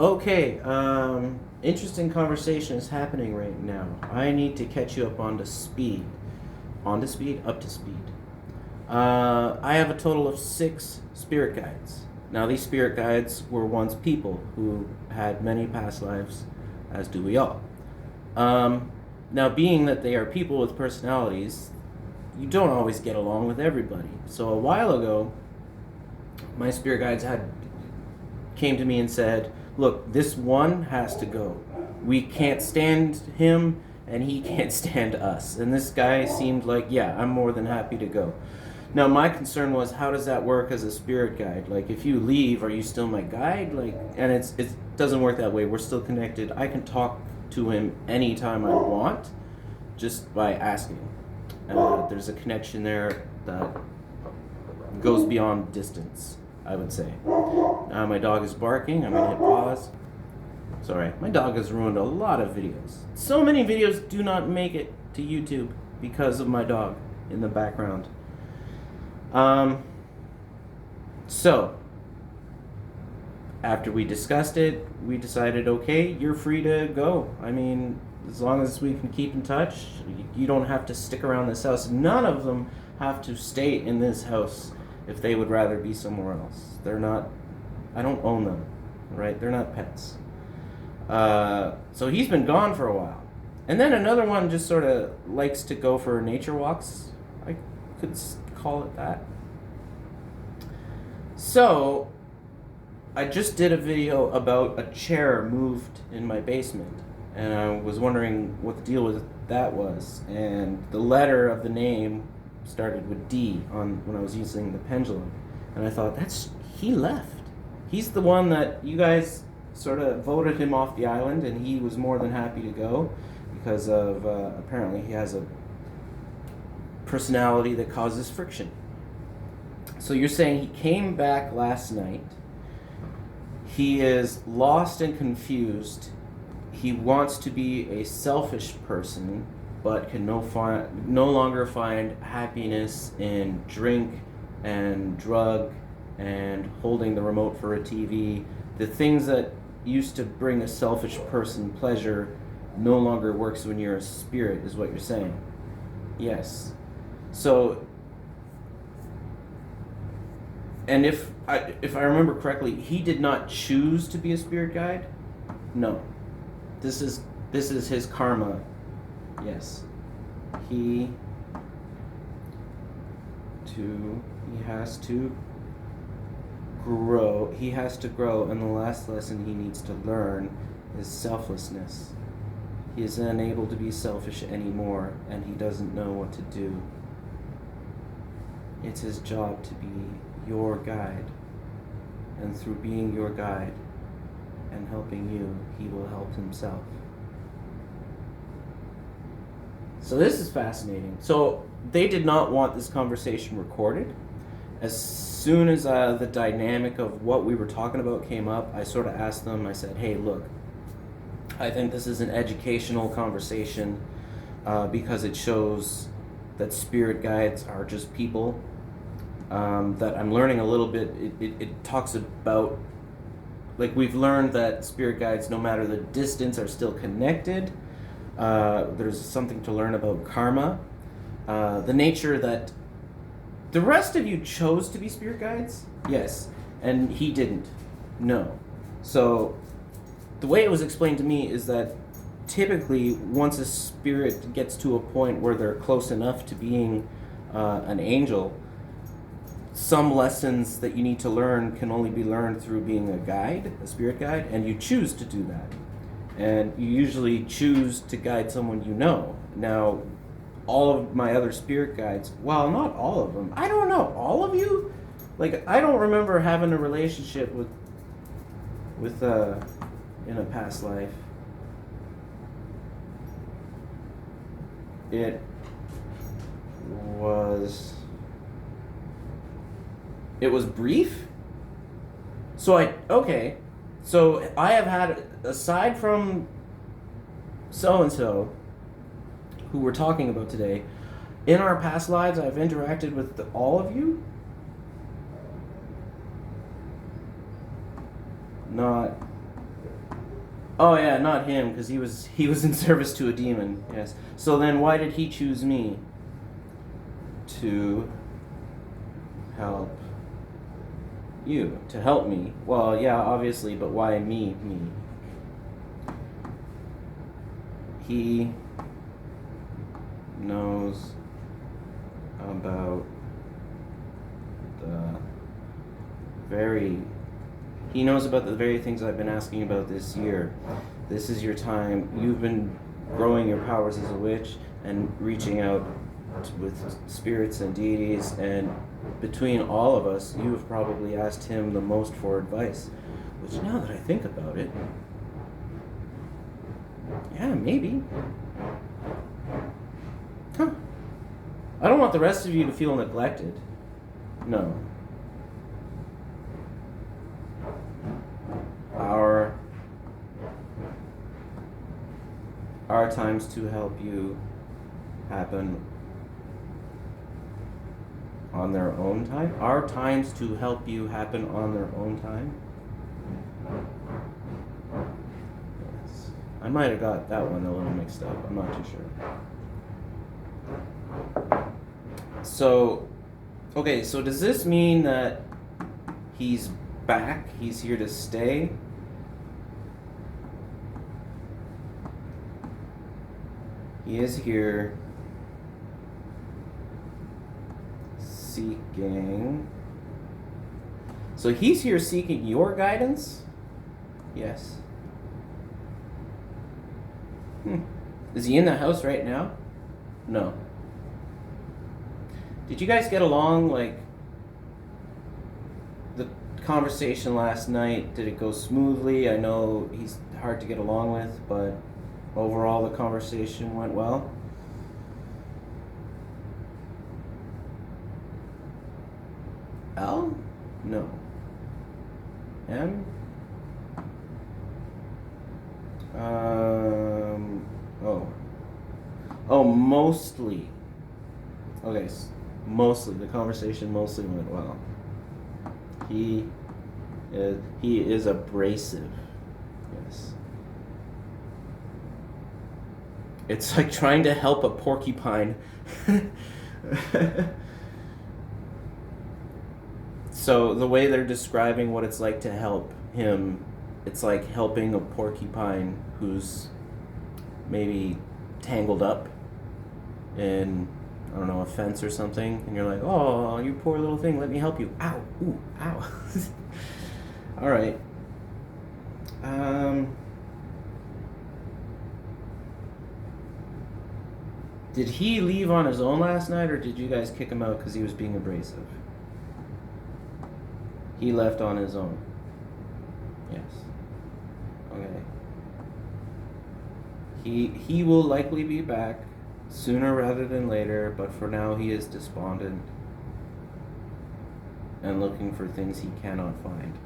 Okay, interesting conversation is happening right now. I need to catch you up onto speed. Onto speed? Up to speed. I have a total of 6 spirit guides. Now, these spirit guides were once people who had many past lives, as do we all. Now, being that they are people with personalities, you don't always get along with everybody. So a while ago, my spirit guides came to me and said, look, this one has to go. We can't stand him, and he can't stand us. And this guy seemed like, yeah, I'm more than happy to go. Now, my concern was, how does that work as a spirit guide? Like, if you leave, are you still my guide? Like, and it doesn't work that way. We're still connected. I can talk to him anytime I want, just by asking. There's a connection there that goes beyond distance, I would say. My dog is barking. I'm going to hit pause. Sorry, my dog has ruined a lot of videos. So many videos do not make it to YouTube because of my dog in the background. So, after we discussed it, we decided, okay, you're free to go. I mean, as long as we can keep in touch, you don't have to stick around this house. None of them have to stay in this house if they would rather be somewhere else. They're not, I don't own them, right? They're not pets. So he's been gone for a while. And then another one just sort of likes to go for nature walks. I could call it that. So, I just did a video about a chair moved in my basement. And I was wondering what the deal with that was. And the letter of the name started with D when I was using the pendulum. And I thought, he left. He's the one that you guys sort of voted him off the island, and he was more than happy to go because of, apparently he has a personality that causes friction. So you're saying he came back last night, he is lost and confused, he wants to be a selfish person, but can no longer find happiness in drink and drug and holding the remote for a TV. The things that used to bring a selfish person pleasure no longer works when you're a spirit, is what you're saying. Yes. So, and if I remember correctly, he did not choose to be a spirit guide? No. This is his karma. Yes. He has to grow. He has to grow, and the last lesson he needs to learn is selflessness. He is unable to be selfish anymore, and he doesn't know what to do. It's his job to be your guide, and through being your guide and helping you, he will help himself. So this is fascinating. So they did not want this conversation recorded. As soon as the dynamic of what we were talking about came up, I sort of asked them, I said, hey, look, I think this is an educational conversation because it shows that spirit guides are just people. That I'm learning a little bit, it talks about, like, we've learned that spirit guides, no matter the distance, are still connected. There's something to learn about karma. The nature that the rest of you chose to be spirit guides, yes, and he didn't. No. So the way it was explained to me is that typically once a spirit gets to a point where they're close enough to being an angel, some lessons that you need to learn can only be learned through being a guide, a spirit guide, and you choose to do that. And you usually choose to guide someone you know. Now, all of my other spirit guides, well, not all of them. I don't know. All of you? Like, I don't remember having a relationship with in a past life. It was brief. So I have had, aside from so-and-so who we're talking about today, in our past lives I've interacted with all of you? Not Oh yeah, not him, because he was in service to a demon. Yes. So then, why did he choose me? To help you. To help me. Well, yeah, obviously, but why me? Me. He knows about the he knows about the very things I've been asking about this year. This is your time. You've been growing your powers as a witch and reaching out with spirits and deities, and between all of us, you have probably asked him the most for advice. Which, now that I think about it, yeah, maybe. Huh. I don't want the rest of you to feel neglected. No. Our times to help you happen on their own time? Our times to help you happen on their own time? Yes. I might have got that one a little mixed up. I'm not too sure. So, okay, so does this mean that he's back? He's here to stay? He is here seeking. So he's here seeking your guidance? Yes. Is he in the house right now? No. Did you guys get along? Like, the conversation last night, did it go smoothly? I know he's hard to get along with, but overall the conversation went well? L? No. M? Oh, mostly. Okay, mostly. The conversation mostly went well. He is abrasive. Yes. It's like trying to help a porcupine. So the way they're describing what it's like to help him, it's like helping a porcupine who's maybe tangled up in, I don't know, a fence or something, and you're like, oh, you poor little thing, let me help you. Ow, ooh, ow. All right. Did he leave on his own last night, or did you guys kick him out because he was being abrasive? He left on his own. Yes. Okay. He will likely be back sooner rather than later, but for now he is despondent and looking for things he cannot find.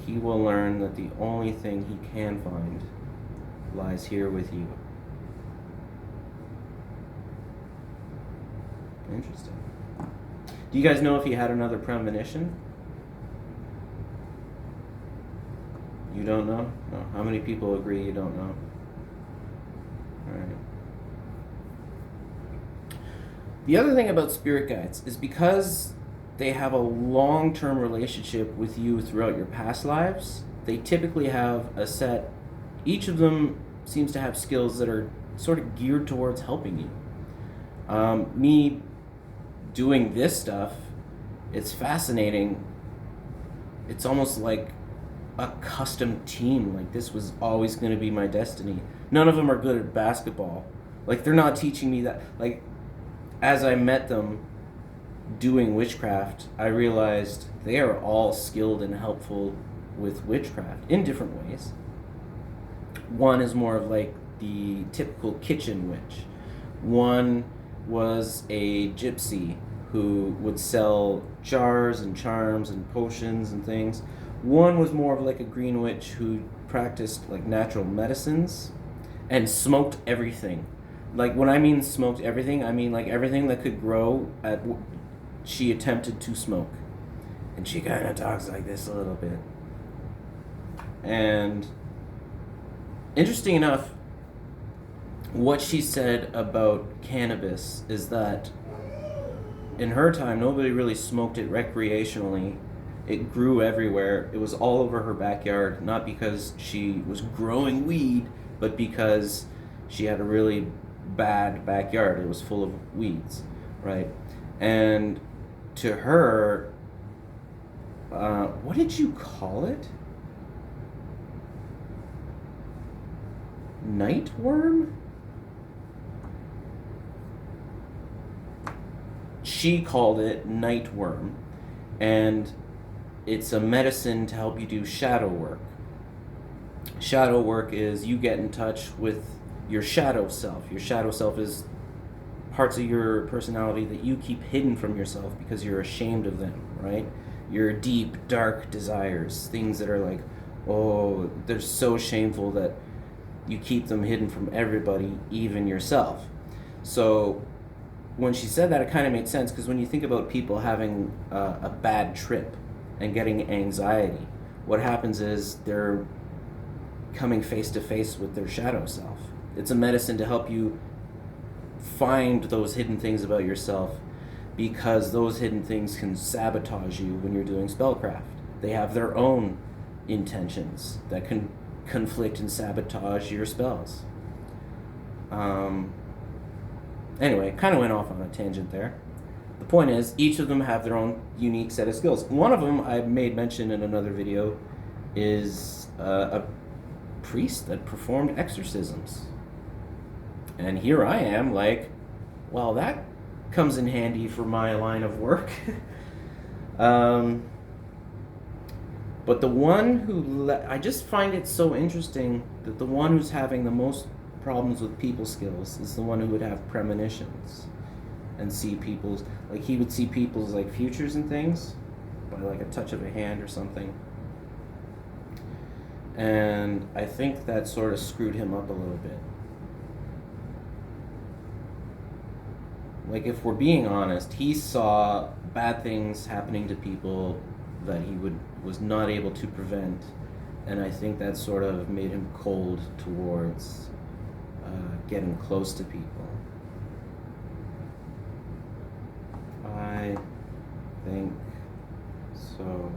He will learn that the only thing he can find lies here with you. Interesting. Do you guys know if he had another premonition? You don't know? No. How many people agree you don't know? Alright. The other thing about spirit guides is because they have a long-term relationship with you throughout your past lives, they typically have a set, each of them seems to have skills that are sort of geared towards helping you. Me doing this stuff, it's fascinating. It's almost like a custom team. Like, this was always going to be my destiny. None of them are good at basketball. Like, they're not teaching me that. Like, as I met them doing witchcraft, I realized they are all skilled and helpful with witchcraft in different ways. One is more of like the typical kitchen witch. One was a gypsy who would sell jars and charms and potions and things. One was more of like a green witch who practiced like natural medicines and smoked everything. Like, when I mean smoked everything, I mean like everything that could grow she attempted to smoke. And she kind of talks like this a little bit. And interesting enough, what she said about cannabis is that in her time, nobody really smoked it recreationally. It grew everywhere. It was all over her backyard, not because she was growing weed, but because she had a really bad backyard. It was full of weeds, right? And to her, what did you call it? Nightworm? She called it nightworm, and it's a medicine to help you do shadow work. Shadow work is you get in touch with your shadow self. Your shadow self is parts of your personality that you keep hidden from yourself because you're ashamed of them, right? Your deep, dark desires, things that are like, oh, they're so shameful that you keep them hidden from everybody, even yourself. So when she said that, it kind of made sense, because when you think about people having a bad trip and getting anxiety, what happens is they're coming face to face with their shadow self. It's a medicine to help you find those hidden things about yourself, because those hidden things can sabotage you when you're doing spellcraft. They have their own intentions that can conflict and sabotage your spells. Anyway, kind of went off on a tangent there. The point is, each of them have their own unique set of skills. One of them, I made mention in another video, is a priest that performed exorcisms. And here I am, like, well, that comes in handy for my line of work. But the one who, I just find it so interesting that the one who's having the most problems with people skills is the one who would have premonitions and see people's, like, he would see people's, like, futures and things by, like, a touch of a hand or something. And I think that sort of screwed him up a little bit. Like, if we're being honest, he saw bad things happening to people that he was not able to prevent, and I think that sort of made him cold towards getting close to people. I think so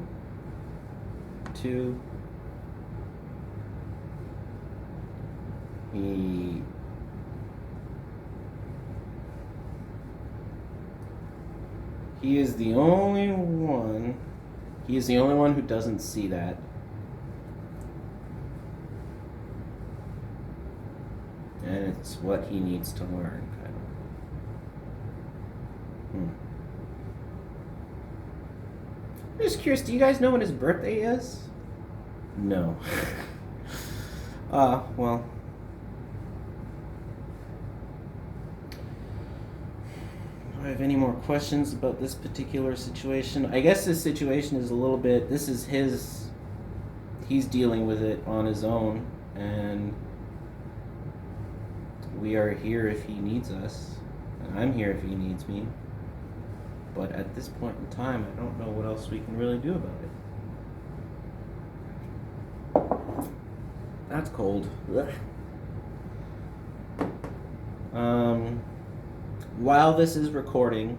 too. He is the only one. He is the only one who doesn't see that. And it's what he needs to learn, kind of. I'm just curious, do you guys know when his birthday is? No. Well. Do I have any more questions about this particular situation? I guess this situation is a little bit, this is he's dealing with it on his own, and we are here if he needs us, and I'm here if he needs me. But at this point in time, I don't know what else we can really do about it. That's cold. While this is recording,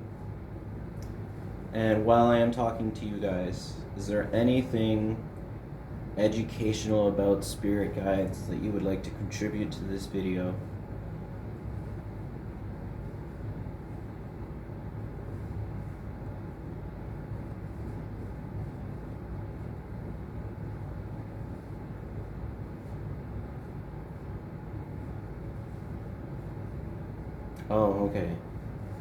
and while I am talking to you guys, is there anything educational about spirit guides that you would like to contribute to this video? Oh, okay.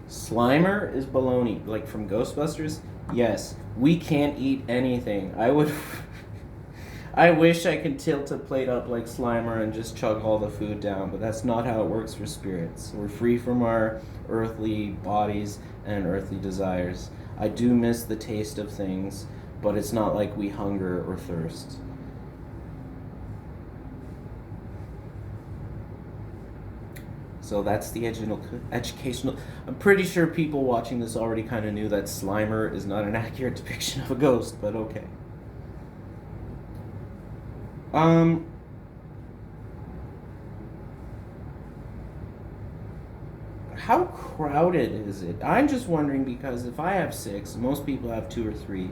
Slimer is baloney, like from Ghostbusters? Yes, we can't eat anything. I wish I could tilt a plate up like Slimer and just chug all the food down, but that's not how it works for spirits. We're free from our earthly bodies and earthly desires. I do miss the taste of things, but it's not like we hunger or thirst. So that's the educational. I'm pretty sure people watching this already kind of knew that Slimer is not an accurate depiction of a ghost, but okay. How crowded is it? I'm just wondering because if I have 6, most people have 2 or 3.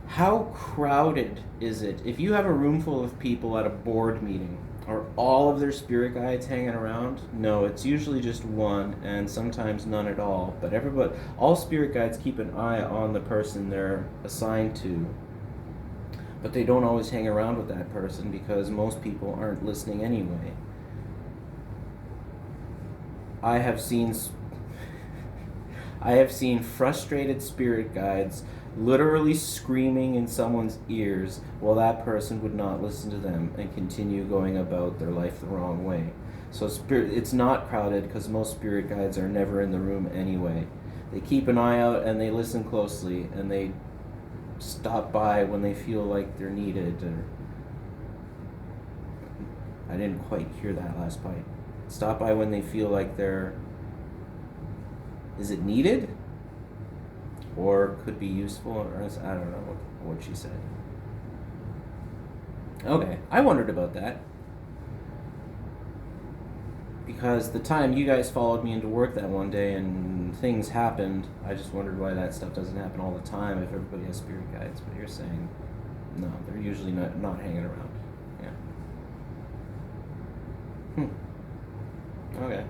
How crowded is it? If you have a room full of people at a board meeting, are all of their spirit guides hanging around? No, it's usually just one, and sometimes none at all. But all spirit guides keep an eye on the person they're assigned to. But they don't always hang around with that person because most people aren't listening anyway. I have seen frustrated spirit guides literally screaming in someone's ears while that person would not listen to them and continue going about their life the wrong way. So it's not crowded because most spirit guides are never in the room anyway. They keep an eye out and they listen closely and they stop by when they feel like they're needed. I didn't quite hear that last part. Stop by when they feel like they're... Is it needed? Or could be useful, or I don't know what she said. Okay, I wondered about that. Because the time you guys followed me into work that one day and things happened, I just wondered why that stuff doesn't happen all the time if everybody has spirit guides. But you're saying, no, they're usually not hanging around. Yeah. Okay.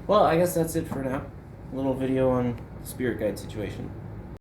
Well, I guess that's it for now. A little video on spirit guide situation.